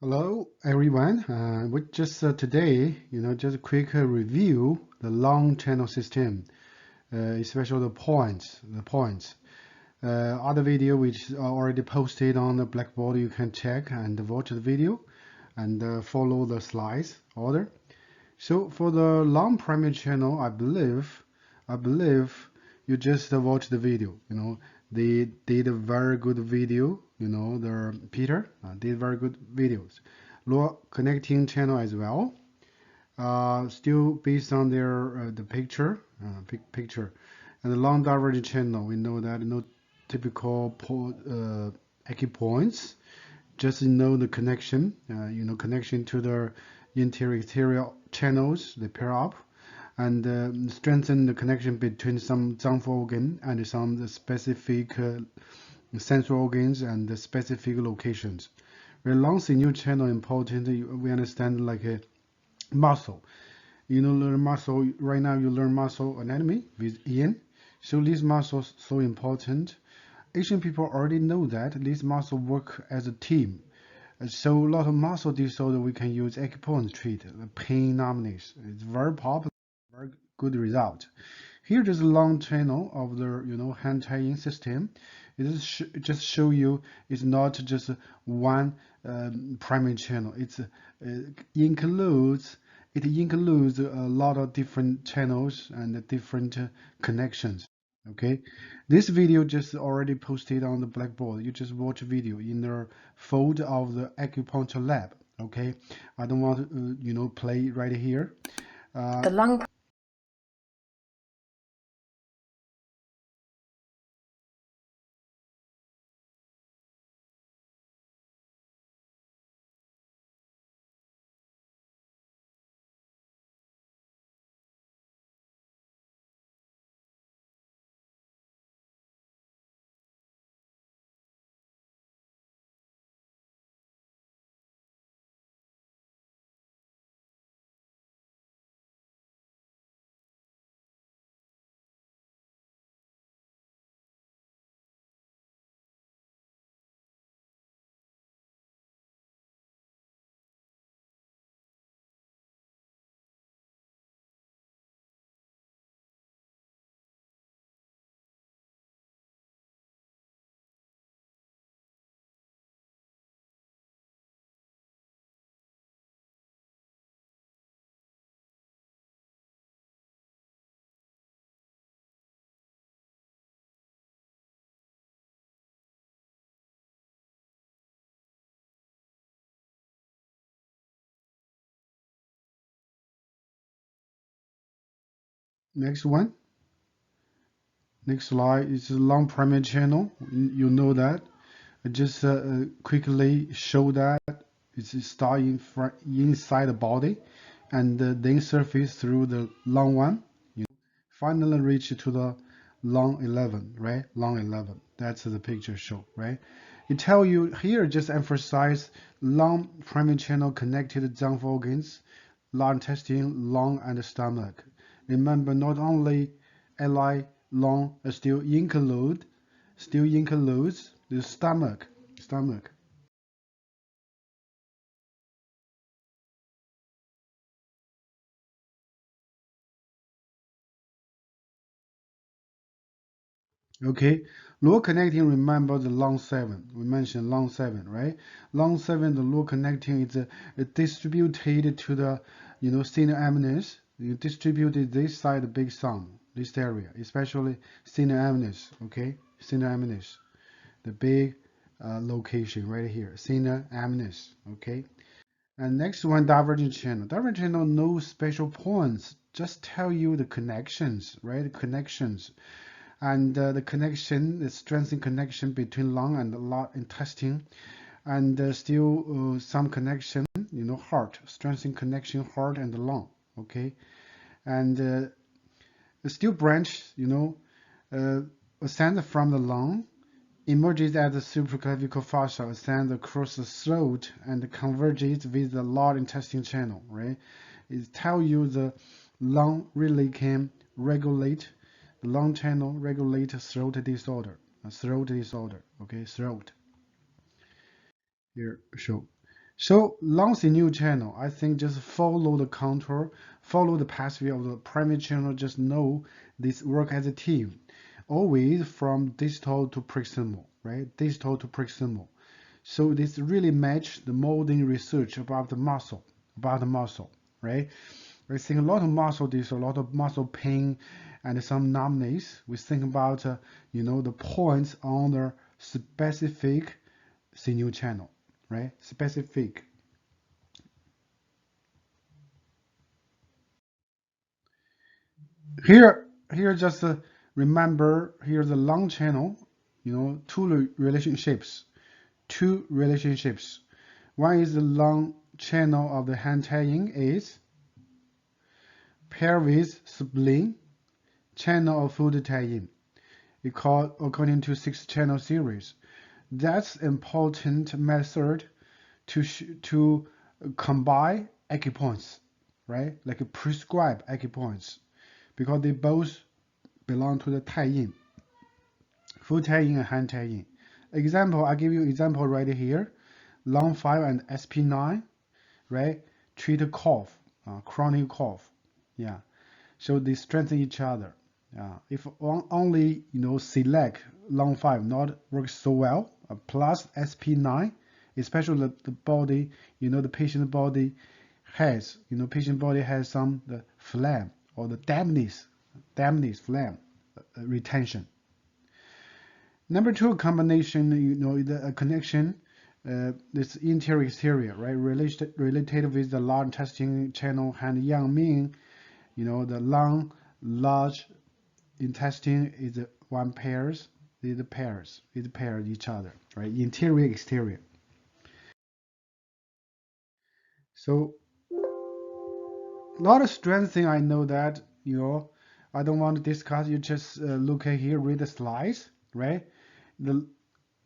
Hello, everyone. We just today, just a quick review the long channel system, especially the points. Other video which are already posted on the Blackboard, you can check and watch the video and follow the slides order. So for the long primary channel, I believe you just watch the video. They did a very good video. The Peter did very good videos. Low connecting channel as well. Still based on their the picture, and the long diverging channel. We know that no typical acupoints. Just the connection. Connection to the interior exterior channels. They pair up and strengthen the connection between some zangful organ and some specific sensory organs and the specific locations. Where long sinew channel important, we understand like a muscle. Learn muscle right now. You learn muscle anatomy with Ian. So these muscles so important. Asian people already know that these muscles work as a team. So a lot of muscle disorder we can use acupuncture treat the pain numbness. It's very popular, very good result. Here is a long channel of the hand tying system. It is just show you it's not just one primary channel. It includes a lot of different channels and different connections. Okay, this video just already posted on the Blackboard. You just watch video in the folder of the acupuncture lab. Okay, I don't want to play right here. The lung Next one. Next slide is a long primary channel. You know that. I just quickly show that it's starting inside the body and then surface through the long one. Finally reach to the long 11, right? Long 11. That's the picture show, right? It tell you here, just emphasize long primary channel connected zangful organs, large intestine, lung, and stomach. Remember, not only li, lung, still includes the stomach. Okay, lower connecting, remember the long 7. We mentioned long 7, right? Long 7, the lower connecting is distributed to the, senior eminence. You distributed this side, the big thumb, this area, especially senior eminence, okay? Senior eminence, the big location right here, senior eminence, okay? And next one, divergent channel. Divergent channel, no special points, just tell you the connections, right? The connections and the connection, the strengthened connection between lung and the large intestine, and still some connection, heart, strengthened connection, heart and the lung, okay, and still branch, ascend from the lung, emerges at the supraclavicle fascia, ascend across the throat, and converges with the large intestine channel, right? It tell you the lung really can regulate the lung channel, regulate throat disorder, okay, throat here show. So launch a new channel. I think just follow the contour, follow the pathway of the primary channel. Just know this work as a team. Always from distal to proximal, right? Distal to proximal. So this really match the molding research about the muscle, right? We think a lot of muscle, there's a lot of muscle pain and some numbness. We think about, the points on the specific sinew channel, right? Specific. Here just remember, here's the long channel, two relationships. One is the long channel of the hand tying is paired with spleen channel of foot tie-in. We call according to 6-channel series. That's important method to combine acupoints, right? Like prescribe acupoints, because they both belong to the tie-in, foot tie-in and hand tie-in. Example, I give you example right here. Long 5 and SP9, right? Treat a cough, chronic cough. Yeah. So they strengthen each other. If only select long 5 not works so well, plus SP9, especially the body, the patient body has some the phlegm or the dampness phlegm retention. Number two combination, the connection, this interior exterior, right? Related with the large intestine channel and yang mean, the long large intestine is one pairs, it pairs each other, right? Interior exterior. So a lot of strengthening. I know that I don't want to discuss. You just look at here, read the slides, right? The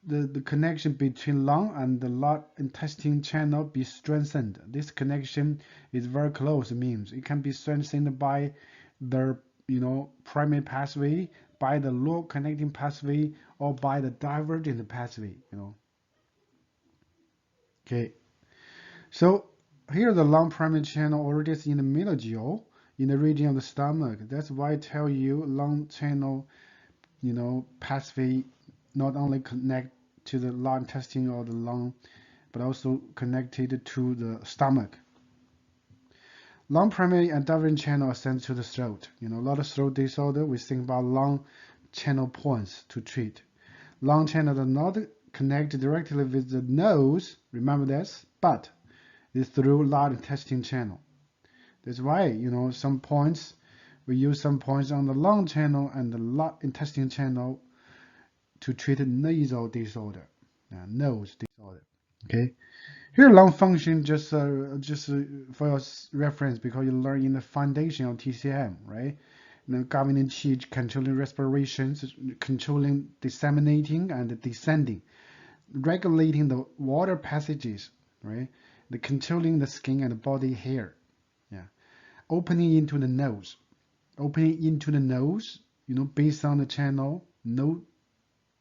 the connection between lung and the large intestine channel be strengthened. This connection is very close. It means it can be strengthened by the primary pathway, by the low connecting pathway, or by the divergent pathway. Okay. So here the lung primary channel already is in the meningeal, in the region of the stomach. That's why I tell you lung channel, pathway not only connect to the large intestine or the lung, but also connected to the stomach. Lung primary and divergent channel ascend to the throat. A lot of throat disorder, we think about lung channel points to treat. Lung channel does not connect directly with the nose, remember this, but it's through large intestine channel. That's why, some points, we use some points on the lung channel and the large intestine channel to treat nasal disorder, nose disorder. Okay, here lung function just for your reference, because you learn in the foundation of TCM, right? Governing qi, controlling respirations, controlling disseminating and descending, regulating the water passages, right? The controlling the skin and the body hair, yeah. Opening into the nose, based on the channel, no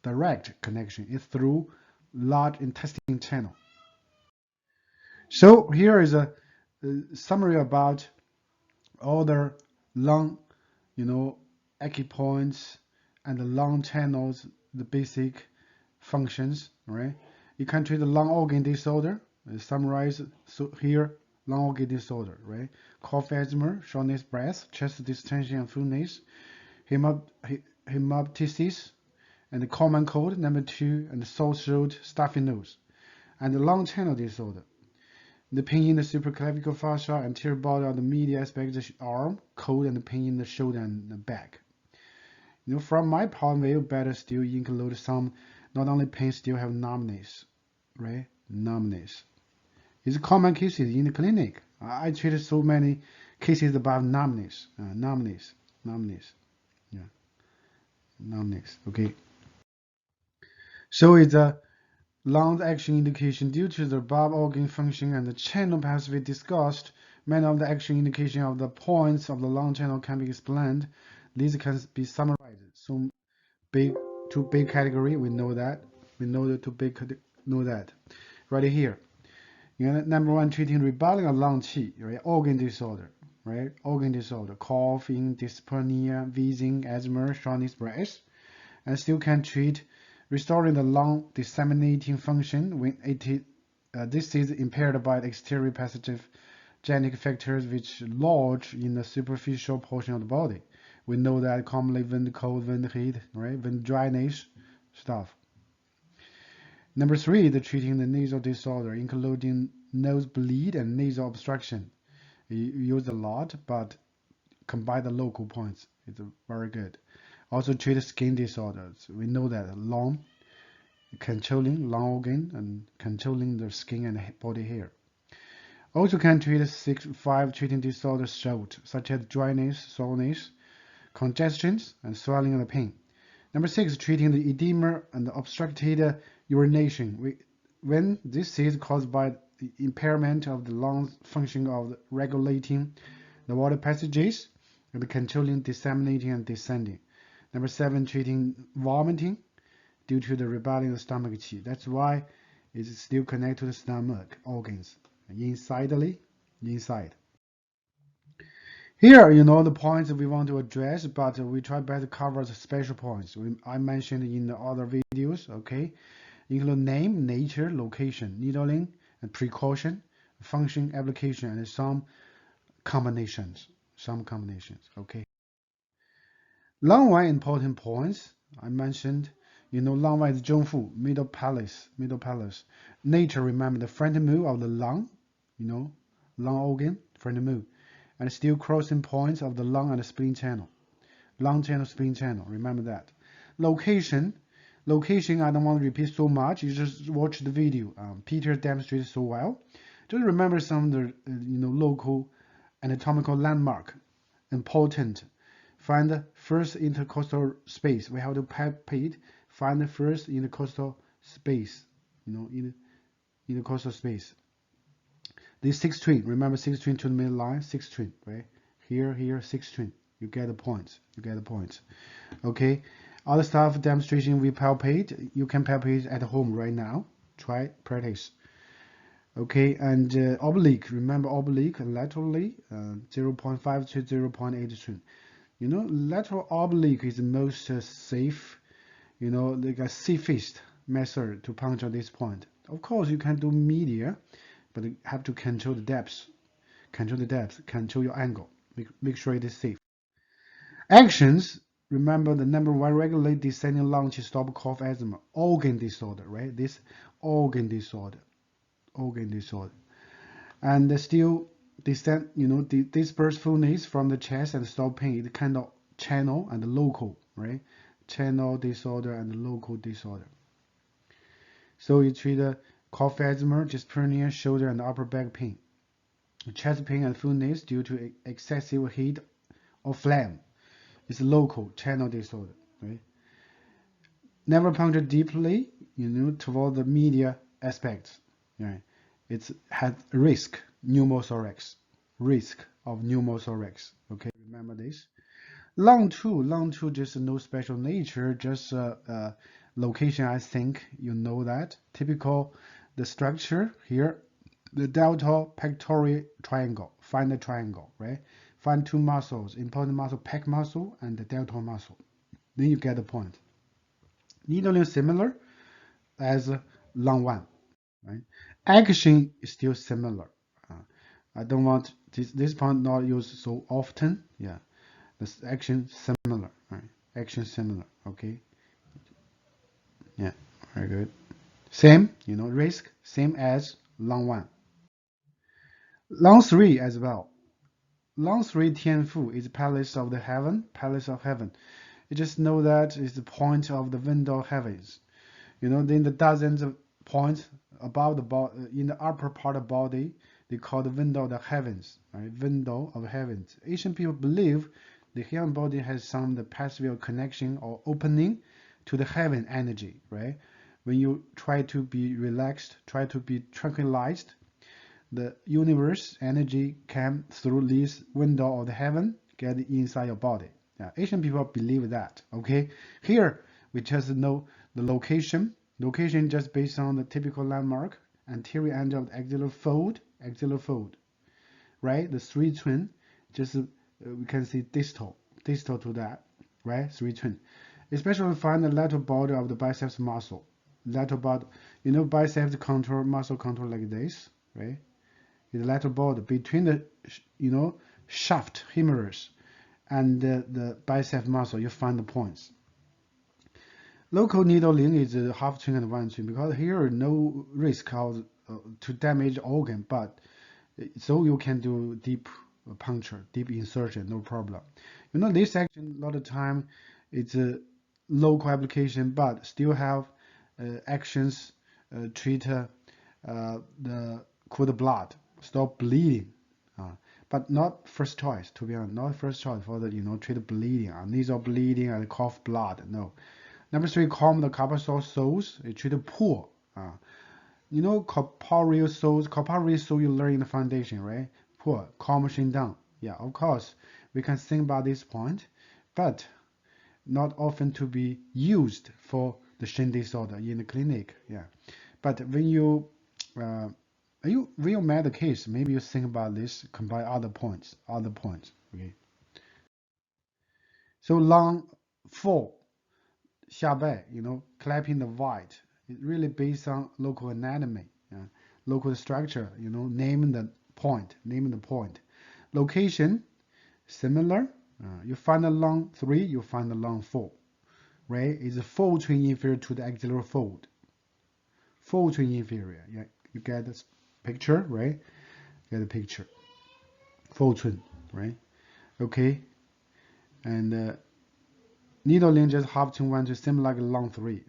direct connection. It's through large intestine channel. So here is a summary about all the lung, acupoints and the lung channels, the basic functions, right? You can treat the lung organ disorder. Summarize so here, lung organ disorder, right? Cough, asthma, shortness breath, chest distension and fullness, hemoptysis, and the common cold, number 2, and the sore throat, stuffy nose, and the lung channel disorder. The pain in the supraclavicular fascia, anterior body of the medial aspect of the arm, cold, and the pain in the shoulder and the back. From my point of view, better still include some, not only pain, still have numbness, right? Numbness. It's common cases in the clinic. I treated so many cases about numbness, yeah, numbness. Okay. So it's a lung action indication due to the above organ function and the channel pathway discussed. Many of the action indication of the points of the lung channel can be explained. These can be summarized. So two big category. We know that. We know the two big know that. Right here. Number one, treating rebellion of lung qi, right? Organ disorder, right? Organ disorder, coughing, dyspnea, wheezing, asthma, shortness breath, and still can treat restoring the lung disseminating function when this is impaired by the exterior pathogenic factors which lodge in the superficial portion of the body. We know that commonly wind cold, wind heat, right? Wind dryness stuff. Number three, the treating the nasal disorder, including nosebleed and nasal obstruction. You use a lot, but combine the local points. It's very good. Also treat skin disorders. We know that lung, controlling lung organ and controlling the skin and body hair. Also can treat 5 treating disorders throat, such as dryness, soreness, congestions, and swelling and pain. Number 6, treating the edema and the obstructed urination. When this is caused by the impairment of the lung function of regulating the water passages and controlling disseminating and descending. Number 7, treating vomiting due to the rebellion of the stomach qi. That's why it's still connected to the stomach organs, inside. Here, the points that we want to address, but we try better to cover the special points I mentioned in the other videos, okay? Include name, nature, location, needling, and precaution, function, application, and some combinations, okay? Long one important points I mentioned, long one is zhongfu, middle palace. Nature, remember the front move of the lung, lung organ, front move. And still crossing points of the lung and the spleen channel. Lung channel, spleen channel, remember that. Location, I don't want to repeat so much, you just watch the video. Peter demonstrated so well. Just remember some of the local anatomical landmark. Important. Find the first intercostal space. We have to palpate, find the first intercostal space, intercostal space. This 6 twin, remember 6 twin to the midline, 6 twin, right? Here, 6 twin. You get the points. Okay. Other stuff demonstration we palpate. You can palpate at home right now. Try practice. Okay, and oblique. Remember oblique laterally, 0.5 to 0.8 twin. Lateral oblique is the most safe. Like a safest method to puncture this point. Of course, you can do media, but you have to control the depth, control your angle, make sure it is safe. Actions, remember the number 1, regulate descending lung to stop cough asthma. Organ disorder, right? This organ disorder. And still descend, disperse fullness from the chest and stop pain. It kind of channel and local, right? Channel disorder and local disorder. So you treat the cough asthma, dyspnea, shoulder and upper back pain. Chest pain and fullness due to excessive heat or phlegm. It's local channel disorder, right? Never puncture deeply, toward the media aspects, right? It has risk of pneumothorax, okay? Remember this. Lung 2, just no special nature, just location, I think you know that. Typical, the structure here, the delta pectoral triangle. Find the triangle, right? Find 2 muscles, important muscle, pec muscle and the delta muscle. Then you get the point. Needling similar as lung 1, right? Action is still similar. I don't want this point not used so often. Yeah, this action similar, right? Action similar, okay? Yeah, very good. Same, risk, same as lung 1. Lung 3 as well. Lung 3 Tianfu is palace of heaven. You just know that is the point of the window of heavens. Then the dozens of points above the body, in the upper part of the body, they call the window of the heavens, right? Window of heavens. Asian people believe the human body has some the passive connection or opening to the heaven energy, right? When you try to be relaxed, try to be tranquilized, the universe energy came through this window of the heaven, get inside your body. Yeah, Asian people believe that, okay? Here, we just know the location just based on the typical landmark, anterior end of the axillar fold, right? The 3 twin, just we can see distal to that, right? 3 twin. Especially find the lateral border of the biceps muscle. Lateral border, biceps contour, muscle contour like this, right? The lateral border between the, shaft humerus and the bicep muscle, you find the points. Local needling is a half twin and 1 twin because here no risk of to damage organ, but so you can do deep puncture, deep insertion, no problem. This action a lot of time it's a local application, but still have actions treat the cool the blood, stop bleeding. But not first choice, to be honest, not first choice for the treat bleeding, nasal bleeding and cough blood. No. Number 3, calm the corpuscle soles. It treat poor. Corporeal soles you learn in the foundation, right? Poor, calm machine down. Yeah, of course, we can think about this point, but not often to be used for the Shin disorder in the clinic. Yeah, but when you real med case, maybe you think about this, combine other points. Okay. So lung 4, 下背, clapping the white. It really based on local anatomy, local structure. Name the point. Location similar. You find the lung 3, you find the lung 4. Right? It's a fold twin inferior to the axillary fold. Fold twin inferior. Yeah, you get this picture, right? Get the picture. Fold twin, right? Okay. And needling just half twin 1 to similar like lung 3.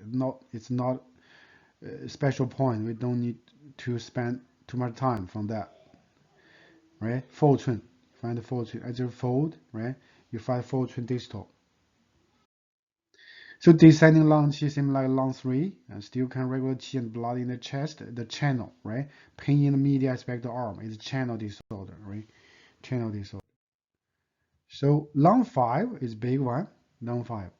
It's not a special point. We don't need to spend too much time from that. Right? Fold twin. Find the fold twin. As you fold, right? You find fold twin distal. So descending lung qi similar like lung 3, and still can regulate qi and blood in the chest, the channel, right? Pain in the medial aspect of the arm is channel disorder, right? Channel disorder. So lung 5 is big one. Lung 5.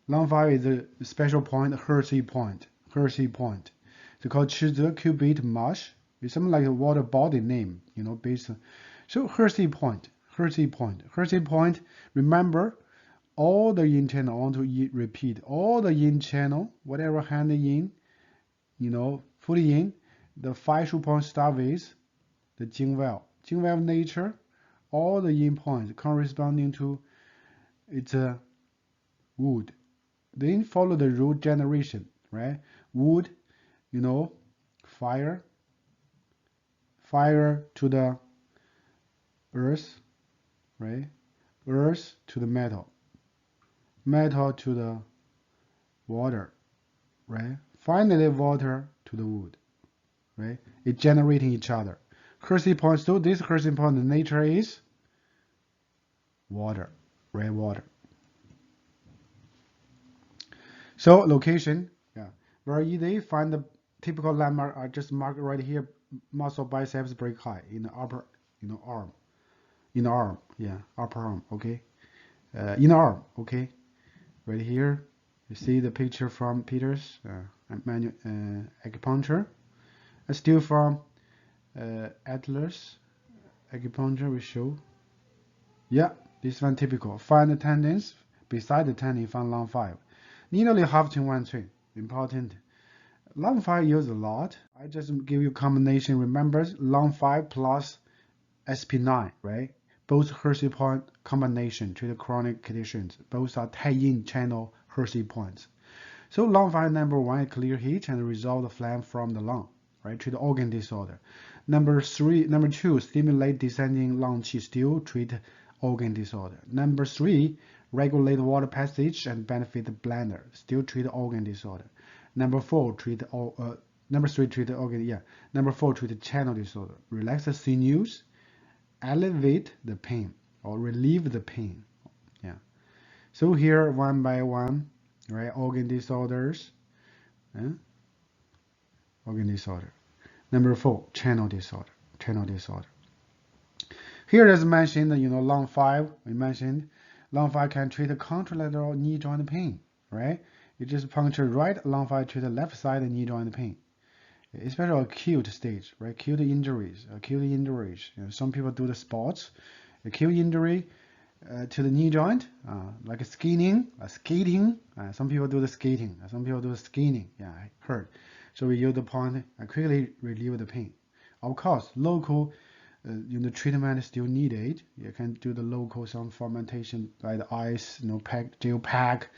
Lung 5 is a special point, Hersey point. It's called 池子 cubit marsh. It's something like a water body name, based on. So Hersey point. Remember, all the yin channel, I want to repeat, all the yin channel, whatever hand yin, foot yin, the 5 shoe point start with the Jing valve. Jing valve nature, all the yin points corresponding to its wood. Then follow the root generation, right? Wood, fire to the earth, right? Earth to the metal to the water, right? Finally, water to the wood, right? It generating each other. Hersey point, so this Hersey point, the nature is water, right? Water. So location, very easy. Find the typical landmark. I just mark right here. Muscle biceps break high in the upper, arm. In the arm, upper arm. Okay, inner arm. Okay, right here. You see the picture from Peter's manual acupuncture. And still from Atlas acupuncture we show. Yeah, this one typical. Find the tendons. Beside the tendon, find lung 5. Nearly half twin 1 twin. Important. Lung 5 used a lot. I just give you combination. Remember, lung 5 plus SP9, right? Both Hersey point combination to the chronic conditions. Both are tie-in channel Hersey points. So lung 5 number 1, clear heat and resolve the phlegm from the lung, right? Treat organ disorder. Number 2, stimulate descending lung qi, still treat organ disorder. Number 3, regulate water passage and benefit the bladder, still treat organ disorder. Number 4, treat number 3, treat organ, Number 4, treat channel disorder. Relax the sinews, elevate the pain or relieve the pain. So here one by one, right? Organ disorders. Organ disorder. Number 4, channel disorder. Here as mentioned, lung 5, we mentioned lung 5 can treat the contralateral knee joint pain, right? You just puncture right lung 5 to the left side knee joint pain. especially acute stage, right? Acute injuries, some people do the sports, acute injury to the knee joint, like skating. Some people do the skating, some people do the skiing. Yeah, I heard. So we use the point and quickly relieve the pain. Of course, local treatment is still needed. You can do the local some fermentation by the ice, gel pack.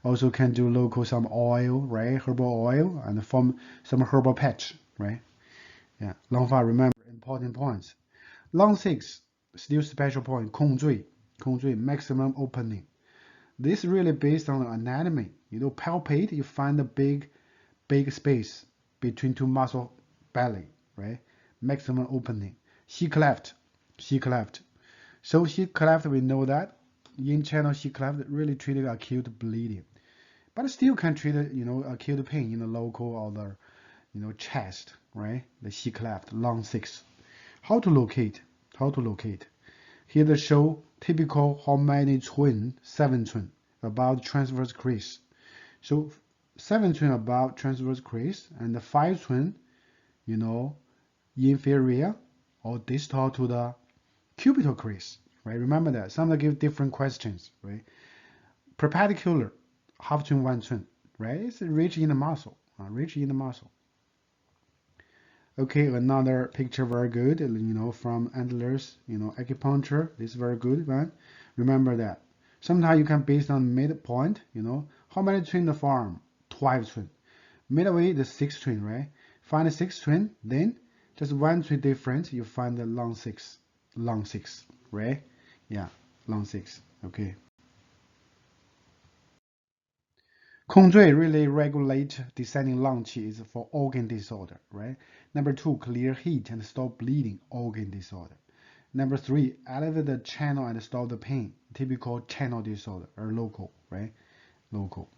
Also can do local some oil, right? Herbal oil and form some herbal patch, right? Yeah. Long 5, remember important points. Long 6, still special point, 控椎, maximum opening. This really based on the anatomy. Palpate, you find a big space between two muscle belly, right? Maximum opening. C cleft. So C cleft, we know that in channel C cleft really treated acute bleeding, but still can treat acute pain in the local or the chest, right? The C cleft, long 6. How to locate? Here they show typical how many 7 twin about transverse crease. So 7 twin about transverse crease and the 5 twin, inferior or distal to the cubital crease, right? Remember that. Some give different questions, right? Perpendicular, half twin, 1 twin, right? It's rich in the muscle, Okay, another picture very good, from antlers, acupuncture. This is very good one. Remember that. Sometimes you can based on midpoint, how many twin the farm? 12 twin. Midway the 6 twin, right? Find the 6 twin, then just 1 twin difference, you find the long 6, right? Yeah, long 6. Okay. 控椎 really regulate descending lung qi is for organ disorder, right? Number 2, clear heat and stop bleeding, organ disorder. Number 3, elevate the channel and stop the pain, typical channel disorder or local, right? Local.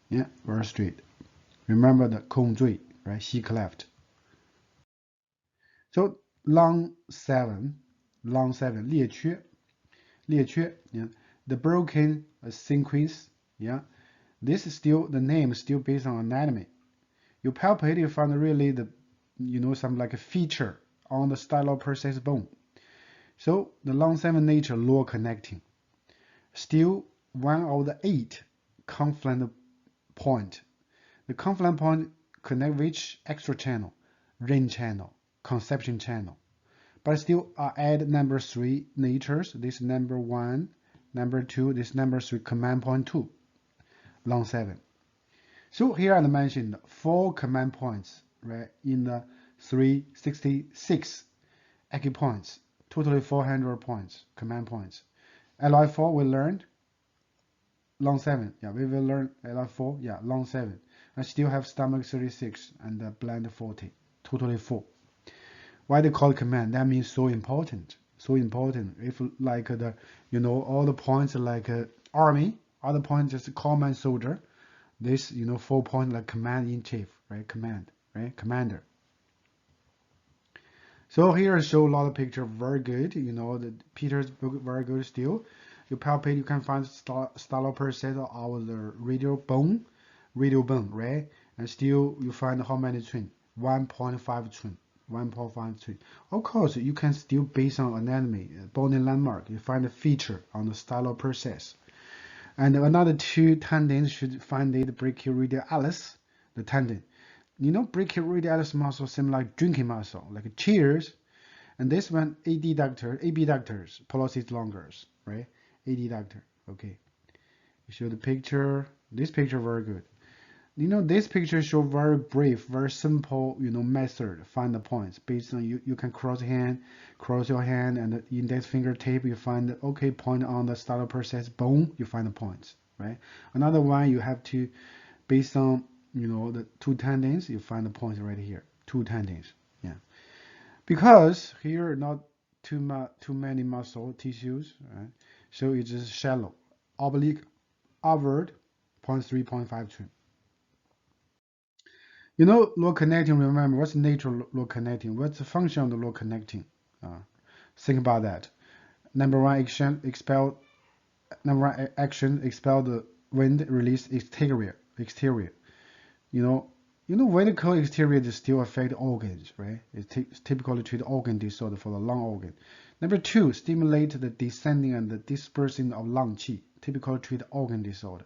Yeah, very straight. Remember the 控椎, right? C cleft. So lung 7, 裂缺, yeah, the broken sequence, yeah. This is still, the name is still based on anatomy. You palpate, you find really some like a feature on the styloprocess bone. So the lung 7 nature lower connecting. Still one of the 8 confluent point. The confluent point connect which extra channel? Ring channel, conception channel. But still add number 3 natures. This number 1, number 2, this number 3 command point 2. Long 7. So here I mentioned 4 command points, right, in the 366 acupoints, totally 400 points, command points. LI4 we learned long 7. Yeah, we will learn LI4, yeah, long 7. I still have stomach 36 and blend 40, totally 4. Why they call it command? That means so important. If like all the points like army, other points just common soldier. This 4 point like command in chief, right? Commander. So here I show a lot of picture, very good. The Peter's book very good still. You palpate, you can find styloprocess of the radial bone, right? And still you find how many twin? 1.5 twin. 1.5 twin. Of course, you can still based on anatomy, bony landmark. You find a feature on the styloprocess. And another 2 tendons should find it brachioradialis, the tendon. Brachioradialis muscle similar like drinking muscle, like cheers. And this one, abductors, pollicis longus, right? Adductor, okay. You show the picture. This picture very good. This picture show very brief, very simple, method. Find the points based on you can cross your hand, and the index finger tip. You find the okay point on the styloprocess bone. You find the points, right? Another one you have to, based on the 2 tendons. You find the points right here. 2 tendons, yeah. Because here not too many muscle tissues, right? So it's just shallow, oblique, upward, 0.3, 0.5 twin. Low connecting, remember, what's the nature of low connecting? What's the function of the low connecting? Think about that. Number 1 action, expel the wind, release exterior. when the cold exterior still affect organs, right? It's typically treat organ disorder for the lung organ. Number two, stimulate the descending and the dispersing of lung qi, typically treat organ disorder.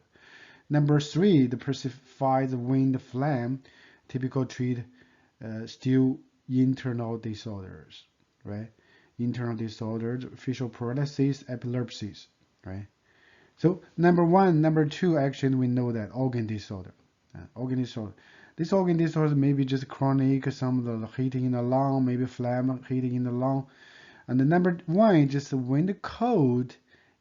Number three, the persified wind flame, typical treat still internal disorders, right? Internal disorders, facial paralysis, epilepsies, right? So number one, number two, actually we know that organ disorder, organ disorder. This organ disorder may be just chronic, some of the heating in the lung, maybe phlegm heating in the lung. And the number one is just when the cold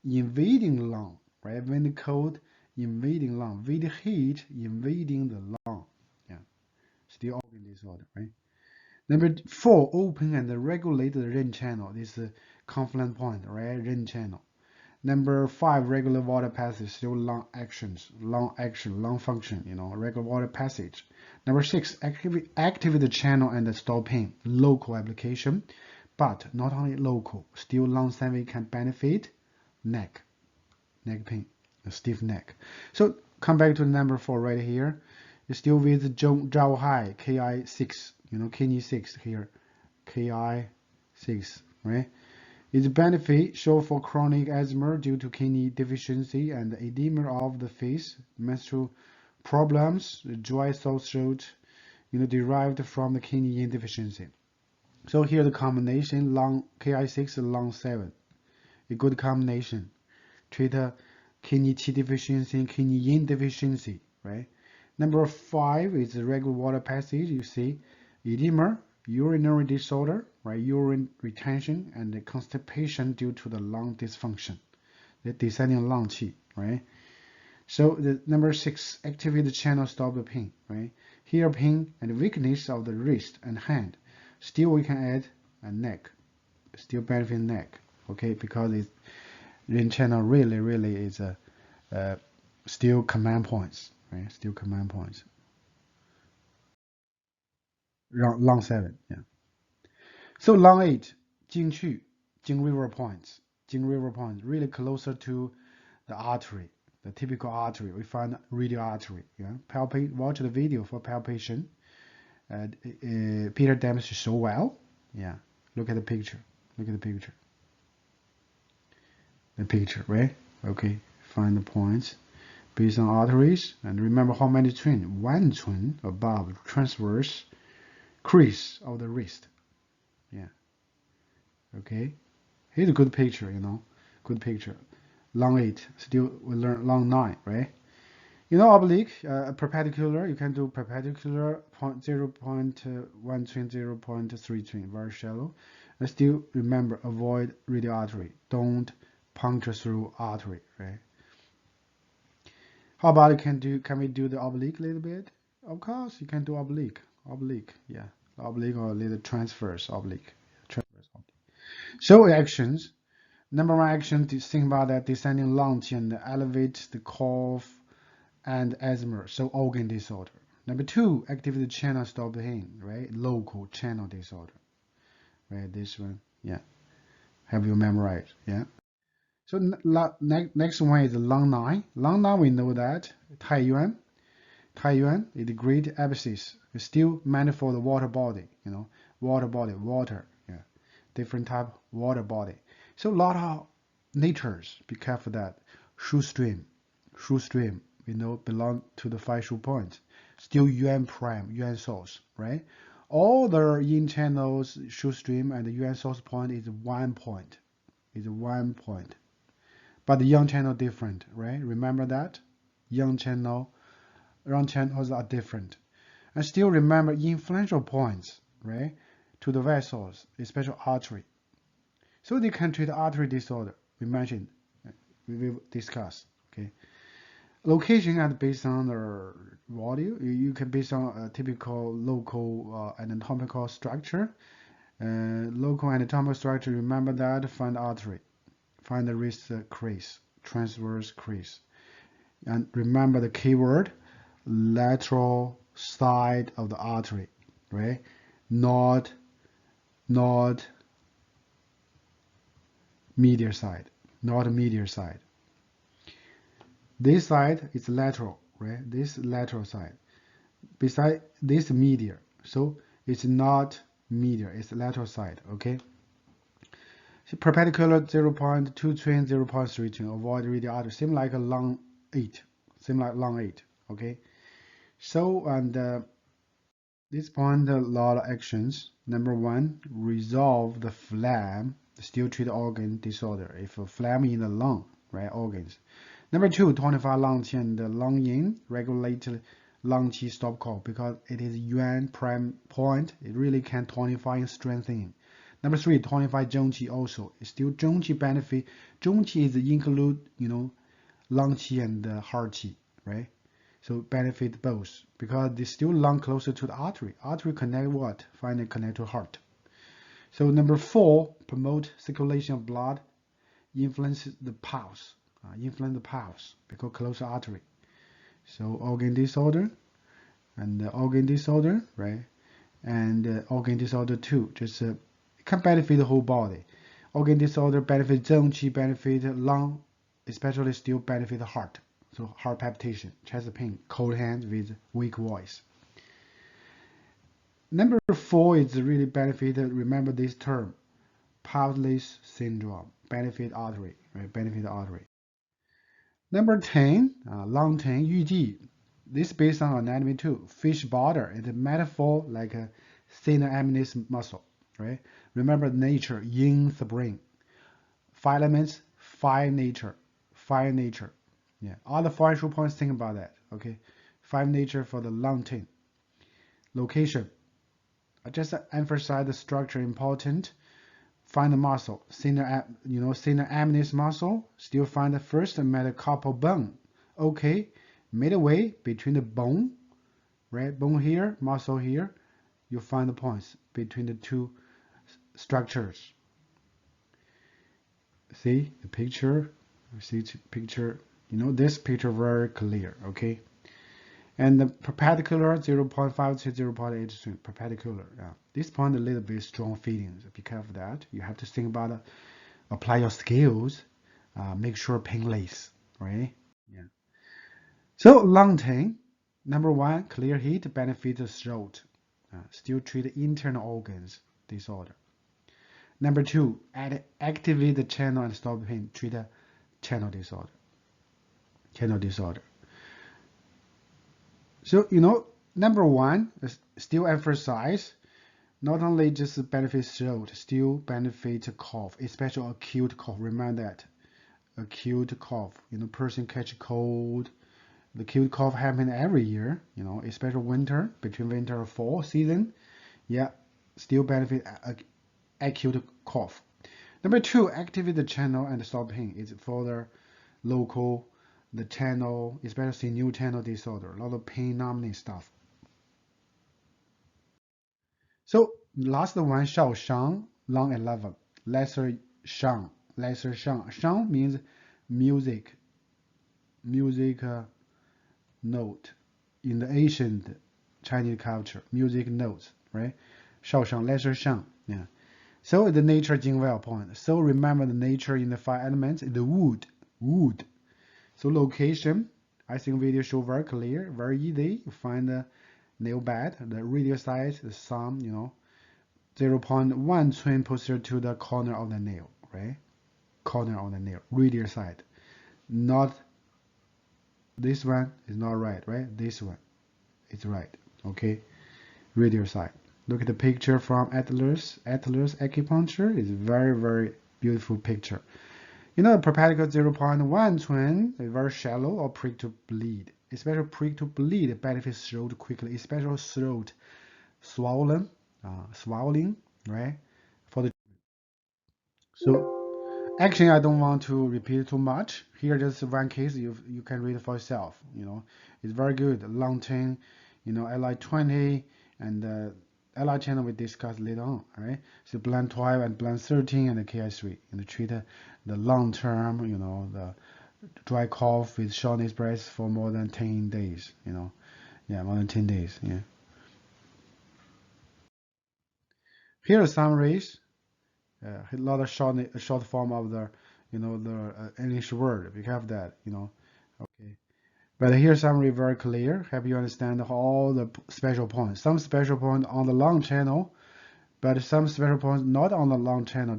invading lung, right? When the cold invading lung, with heat invading the lung, yeah, still organ disorder, right? Number four, open and regulate the Ren channel. This is a confluent point, right? Ren channel. Number five, regular water passage, still lung actions, lung function, regular water passage. Number six, activate the channel and stop pain, local application, but not only local, still lung 7 can benefit neck pain, a stiff neck. So come back to number four right here. It's still with Zhao Hai, Ki6, kidney 6 here, Ki6, right? Its benefit show for chronic asthma due to kidney deficiency and edema of the face, menstrual problems, dry sore throat, derived from the kidney deficiency. So here the combination lung Ki6 and lung 7, a good combination. Treat kidney Qi deficiency, kidney yin deficiency, right? Number five is the regular water passage. You see, edema, urinary disorder, right? Urine retention and the constipation due to the lung dysfunction, the descending lung qi, right? So the number six, activate the channel, stop the pain, right? Here pain and weakness of the wrist and hand. Still we can add a neck, still benefit neck, okay? Because it's Ren channel really is a still command points, right? Still command points. Lung 7, yeah. So lung 8, Jing Qu, Jing River points. Jing River points, really closer to the artery, the typical artery. We find radial artery, yeah. Palpate, watch the video for palpation. Peter demonstrated so well, yeah. Look at the picture, the picture, right? Okay, find the points based on arteries, and remember how many twin? One twin above transverse crease of the wrist. Yeah. Okay. Here's a good picture, good picture. Lung 8, still we learn lung 9, right? Oblique, perpendicular, you can do perpendicular 0.1 twin, 0.3 twin, very shallow. And still remember, avoid radial artery. Don't puncture through artery, right? How about can we do the oblique a little bit? Of course, you can do oblique, yeah. Oblique or a little transverse oblique. So actions. Number one action to think about that descending lung and elevate the cough and asthma, so organ disorder. Number two, activate the channel, stop the pain, right? Local channel disorder, right? This one, yeah. Have you memorized? Yeah. So next one is lung 9. Lung 9, we know that Taiyuan is the great abscess. It's still manifold water body, water, yeah. Different type water body. So a lot of natures, be careful that. Shoe stream, we know belong to the 5 shoe points. Still yuan prime, yuan source, right? All the yin channels, shoe stream and the yuan source point is 1 point. But the yang channel different, right? Remember that? Yang channels are different. And still remember influential points, right? To the vessels, especially artery. So they can treat artery disorder. We mentioned, we will discuss, okay? Location and based on the body, you can based on a typical local anatomical structure. Local anatomical structure, remember that, find artery, find the wrist crease, transverse crease. And remember the keyword, lateral side of the artery, right? Not medial side, This side is lateral, right? This lateral side. beside this medial. So it's not medial, it's lateral side, okay? So perpendicular 0.2 twin, 0.3 twin, avoid radial artery, same like a long 8, same like long 8, okay? So, and this point, a lot of actions. Number one, resolve the phlegm, still treat organ disorder. If a phlegm in the lung, right, organs. Number two, 25 lung qi and lung yin, regulate lung qi stop cough because it is yuan prime point. It really can tonify and strengthen. Number three, 25 zhong qi also. Still zhong qi benefit. Zhong qi is include, lung qi and heart qi, right? So benefit both because they still lung closer to the artery. Artery connect what? Finally connect to heart. So number four, promote circulation of blood, influence the pulse. Influence the pulse because close artery. So organ disorder and organ disorder, right? And organ disorder too, just it can benefit the whole body. Organ disorder benefit zhong qi, benefit lung, especially still benefit the heart. So heart palpitation, chest pain, cold hands with weak voice. Number four is really benefit. Remember this term, Pavlis syndrome, benefit artery, right? Benefit artery. Number 10, lung 10, Yuji. This based on anatomy too. Fish bladder is a metaphor like a thinner amnis muscle, right? Remember nature, yin spring. Filaments, fire nature, fire nature. Yeah, all the functional points, think about that, okay? Five nature for the lung 10. Location, I just emphasize the structure important. Find the muscle, thinner amnis muscle. Still find the first metacarpal bone. Okay, midway between the bone, right? Bone here, muscle here. You find the points between the two structures. See the picture. See the picture. This picture very clear. Okay. And the perpendicular 0.5 to 0.8 perpendicular. This point a little bit strong feelings. Be careful of that. You have to think about apply your skills. Make sure painless, right? Yeah. So lung pain, number one, clear heat benefit the throat. Still treat internal organs disorder. Number two, activate the channel and stop pain. Treat the channel disorder. Channel disorder. So, number one, still emphasize, not only just benefit throat, still benefit cough, especially acute cough. Remember that. Acute cough. Person catch cold. The acute cough happen every year, especially winter, between winter and fall season. Yeah, still benefit acute cough. Number two, activate the channel and stop pain. It's for the local, the channel, especially new channel disorder, a lot of pain numbing stuff. So last one, 少shang, lung 11, lesser shang, lesser shang. Shang means music, note in the ancient Chinese culture, music notes, right? 少shang, lesser shang, yeah. So the nature Jingwei point. So remember the nature in the five elements, the wood. So location, I think video show very clear, very easy. You find the nail bed, the radial size, the sum, 0.1 twin posterior to the corner of the nail, right? Corner of the nail, radial side. Not this one is not right? This one is right, okay? Radial side. Look at the picture from Atlas. Atlas acupuncture is very, very beautiful picture. Perpendicular 0.1 twin is very shallow or prick to bleed. Especially prick to bleed benefits throat quickly, especially throat swollen, right? So actually, I don't want to repeat too much. Here, just one case you can read for yourself. It's very good. Long term, LI20 and LI channel we discussed later on. All right. So blend 12 and blend 13 and the KI3. Treat the long term. The dry cough with shortness breath for more than 10 days. Yeah, more than 10 days. Yeah. Here are summaries. A lot of short form of the the English word. We have that. Okay. But here summary very clear, help you understand all the special points. Some special points on the long channel, but some special points not on the long channel,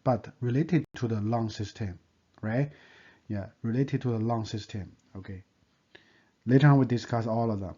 but related to the lung system, right? Yeah, related to the lung system. Okay. Later on we discuss all of them.